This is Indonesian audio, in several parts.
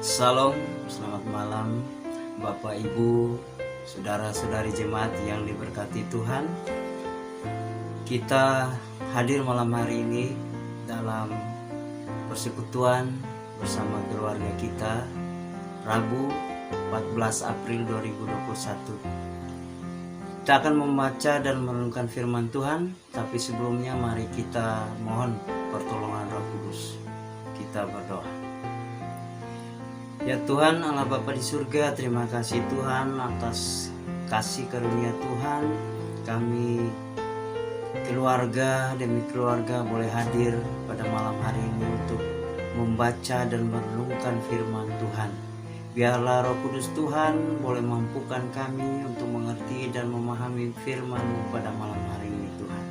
Salam, selamat malam Bapak Ibu, saudara-saudari jemaat yang diberkati Tuhan. Kita hadir malam hari ini dalam persekutuan bersama keluarga kita Rabu 14 April 2021. Kita akan membaca dan merenungkan firman Tuhan, tapi sebelumnya mari kita mohon pertolongan Roh Kudus. Kita berdoa. Ya Tuhan Allah Bapa di surga, terima kasih Tuhan atas kasih karunia Tuhan. Kami keluarga demi keluarga boleh hadir pada malam hari ini untuk membaca dan merenungkan firman Tuhan. Biarlah Roh Kudus Tuhan boleh mampukan kami untuk mengerti dan memahami firman-Mu pada malam hari ini Tuhan.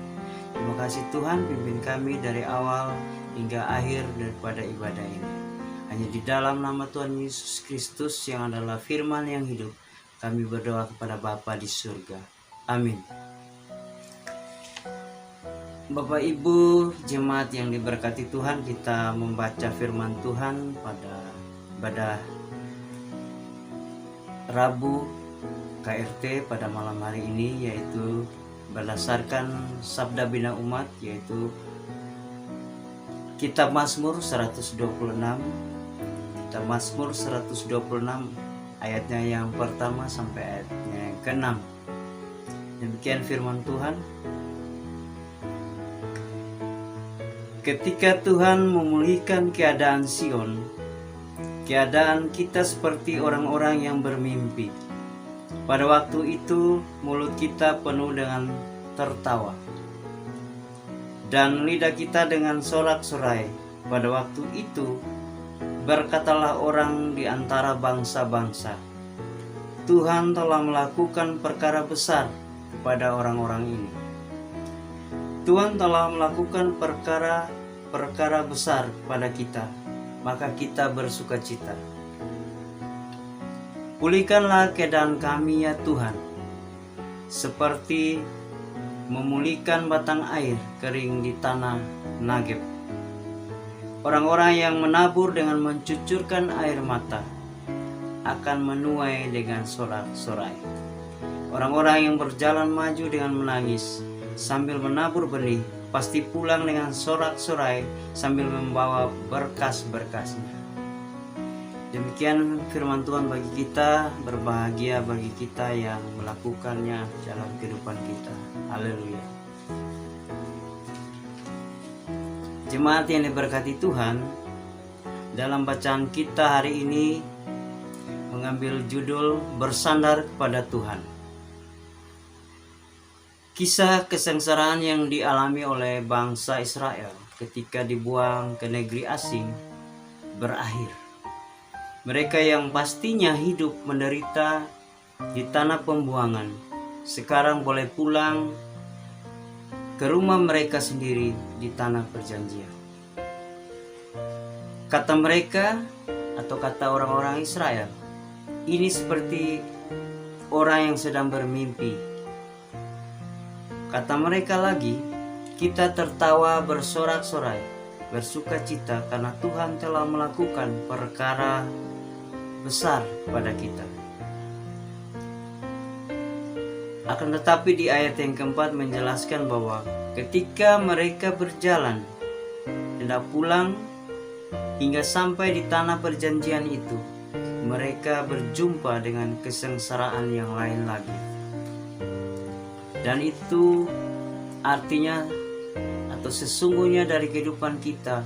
Terima kasih Tuhan, pimpin kami dari awal hingga akhir daripada ibadah ini. Hanya di dalam nama Tuhan Yesus Kristus yang adalah firman yang hidup, kami berdoa kepada Bapa di surga. Amin. Bapak Ibu jemaat yang diberkati Tuhan, kita membaca firman Tuhan pada Rabu KRT pada malam hari ini, yaitu berdasarkan Sabda Bina Umat, yaitu Kitab Mazmur 126. Kitab Mazmur 126 ayatnya yang pertama sampai ayatnya yang ke-6. Demikian firman Tuhan. Ketika Tuhan memulihkan keadaan Sion, keadaan kita seperti orang-orang yang bermimpi. Pada waktu itu mulut kita penuh dengan tertawa dan lidah kita dengan sorak-sorai. Pada waktu itu berkatalah orang di antara bangsa-bangsa, Tuhan telah melakukan perkara besar kepada orang-orang ini. Tuhan telah melakukan perkara besar kepada kita, maka kita bersukacita. Pulihkanlah keadaan kami ya Tuhan, seperti memulihkan batang air kering di tanah Negeb. Orang-orang yang menabur dengan mencucurkan air mata akan menuai dengan sorak-sorai. Orang-orang yang berjalan maju dengan menangis sambil menabur benih pasti pulang dengan sorak-sorai sambil membawa berkas-berkasnya. Demikian firman Tuhan bagi kita, berbahagia bagi kita yang melakukannya dalam kehidupan kita. Haleluya. Jemaat yang diberkati Tuhan, dalam bacaan kita hari ini mengambil judul Bersandar kepada Tuhan. Kisah kesengsaraan yang dialami oleh bangsa Israel ketika dibuang ke negeri asing berakhir. Mereka yang pastinya hidup menderita di tanah pembuangan sekarang boleh pulang ke rumah mereka sendiri di tanah perjanjian. Kata mereka atau kata orang-orang Israel, ini seperti orang yang sedang bermimpi. Kata mereka lagi, kita tertawa bersorak-sorai, bersukacita karena Tuhan telah melakukan perkara besar pada kita. Akan tetapi di ayat yang keempat menjelaskan bahwa ketika mereka berjalan hendak pulang hingga sampai di tanah perjanjian itu, mereka berjumpa dengan kesengsaraan yang lain lagi. Dan itu artinya atau sesungguhnya dari kehidupan kita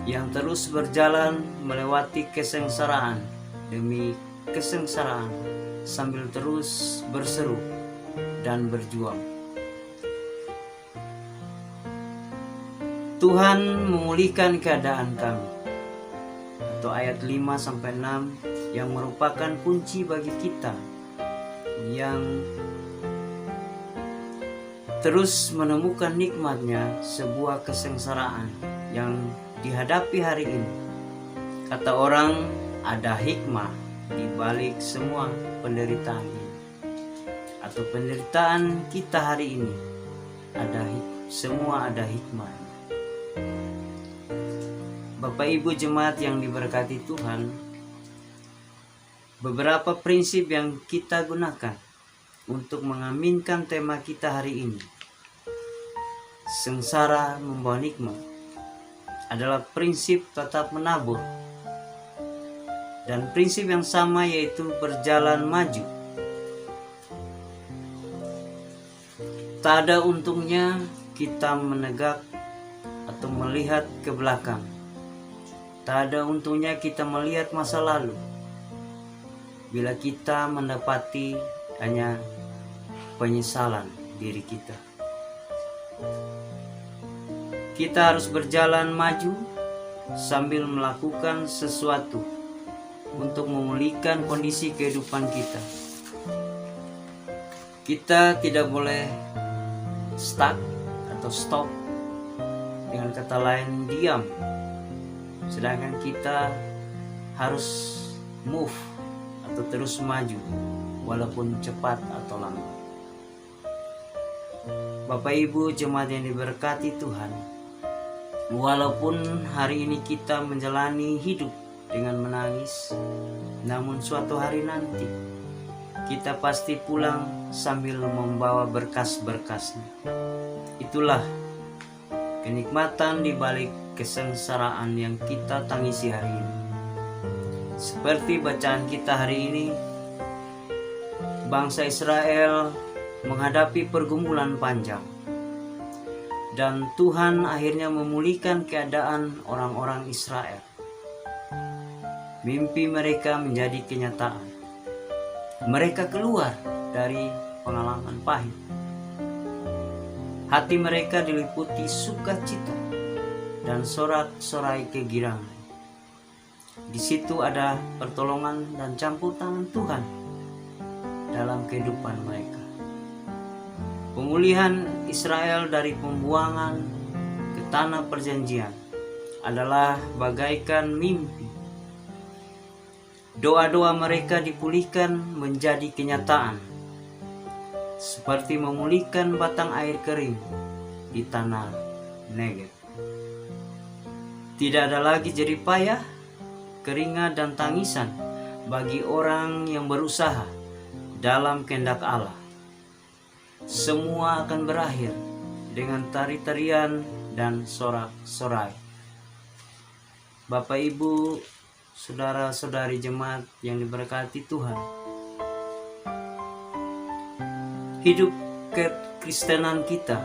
yang terus berjalan melewati kesengsaraan demi kesengsaraan sambil terus berseru dan berjuang. Tuhan memulihkan keadaan kami, atau ayat 5-6 yang merupakan kunci bagi kita yang terus menemukan nikmatnya sebuah kesengsaraan yang dihadapi hari ini. Kata orang, ada hikmah di balik semua penderitaan ini, atau penderitaan kita hari ini. Semua ada hikmah. Bapak Ibu jemaat yang diberkati Tuhan, beberapa prinsip yang kita gunakan untuk mengaminkan tema kita hari ini, sengsara membawa nikmat, adalah prinsip tetap menabur. Dan prinsip yang sama yaitu berjalan maju. Tak ada untungnya kita menegak atau melihat ke belakang. Tak ada untungnya kita melihat masa lalu bila kita mendapati hanya penyesalan diri kita. Kita harus berjalan maju sambil melakukan sesuatu untuk memulihkan kondisi kehidupan kita. Kita tidak boleh stuck atau stop, dengan kata lain diam, sedangkan kita harus move atau terus maju walaupun cepat atau lambat. Bapak Ibu jemaat yang diberkati Tuhan, walaupun hari ini kita menjalani hidup dengan menangis, namun suatu hari nanti kita pasti pulang sambil membawa berkas-berkasnya. Itulah kenikmatan di balik kesengsaraan yang kita tangisi hari ini. Seperti bacaan kita hari ini, bangsa Israel menghadapi pergumulan panjang, dan Tuhan akhirnya memulihkan keadaan orang-orang Israel. Mimpi mereka menjadi kenyataan. Mereka keluar dari pengalaman pahit. Hati mereka diliputi sukacita dan sorak-sorai kegirangan. Di situ ada pertolongan dan campur tangan Tuhan dalam kehidupan mereka. Pemulihan Israel dari pembuangan ke tanah perjanjian adalah bagaikan mimpi. Doa-doa mereka dipulihkan menjadi kenyataan, seperti memulihkan batang air kering di tanah Negev. Tidak ada lagi jerih payah, keringat dan tangisan bagi orang yang berusaha dalam kehendak Allah. Semua akan berakhir dengan tari-tarian dan sorak-sorai. Bapak Ibu, saudara-saudari jemaat yang diberkati Tuhan, hidup kekristenan kita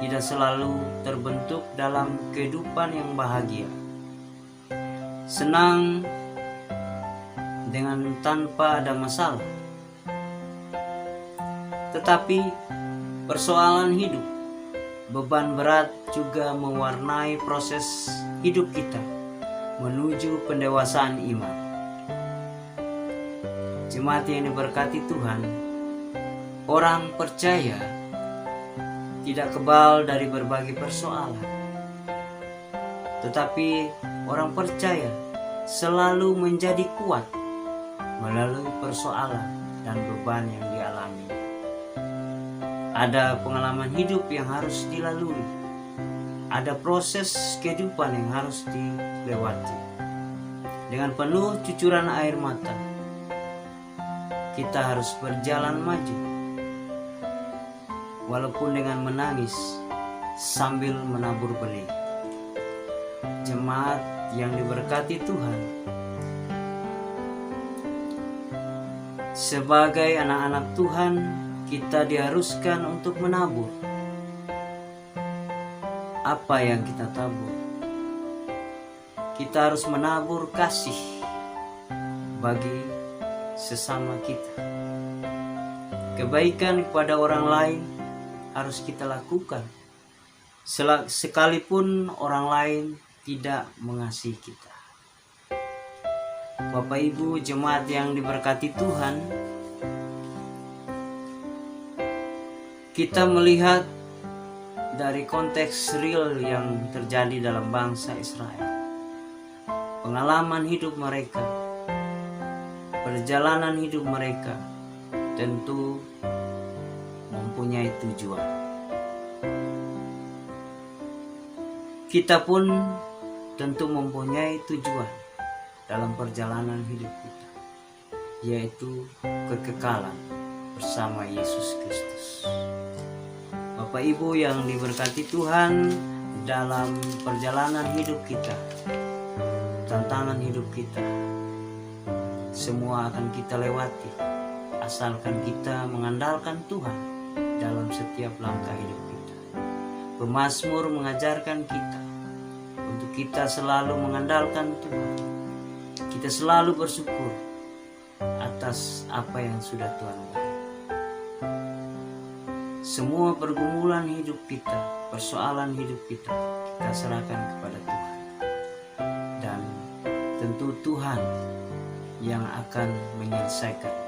tidak selalu terbentuk dalam kehidupan yang bahagia, senang dengan tanpa ada masalah. Tetapi persoalan hidup, beban berat juga mewarnai proses hidup kita menuju pendewasaan iman. Jemaat yang diberkati Tuhan, orang percaya tidak kebal dari berbagai persoalan, tetapi orang percaya selalu menjadi kuat melalui persoalan dan beban yang dialami. Ada pengalaman hidup yang harus dilalui, ada proses kehidupan yang harus dilewati. Dengan penuh cucuran air mata, kita harus berjalan maju, walaupun dengan menangis sambil menabur benih. Jemaat yang diberkati Tuhan, sebagai anak-anak Tuhan, kita diharuskan untuk menabur. Apa yang kita tabur? Kita harus menabur kasih bagi sesama kita. Kebaikan kepada orang lain harus kita lakukan, sekalipun orang lain tidak mengasihi kita. Bapak Ibu jemaat yang diberkati Tuhan, kita melihat dari konteks real yang terjadi dalam bangsa Israel, pengalaman hidup mereka, perjalanan hidup mereka tentu mempunyai tujuan. Kita pun tentu mempunyai tujuan dalam perjalanan hidup kita, yaitu kekekalan bersama Yesus Kristus. Bapak Ibu yang diberkati Tuhan, dalam perjalanan hidup kita, tantangan hidup kita, semua akan kita lewati asalkan kita mengandalkan Tuhan dalam setiap langkah hidup kita. Pemazmur mengajarkan kita untuk kita selalu mengandalkan Tuhan. Kita selalu bersyukur atas apa yang sudah Tuhan beri. Semua pergumulan hidup kita, persoalan hidup kita serahkan kepada Tuhan. Dan tentu Tuhan yang akan menyelesaikan.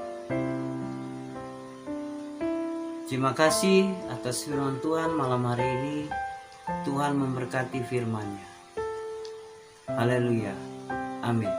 Terima kasih atas firman Tuhan malam hari ini. Tuhan memberkati firman-Nya. Haleluya. Amin.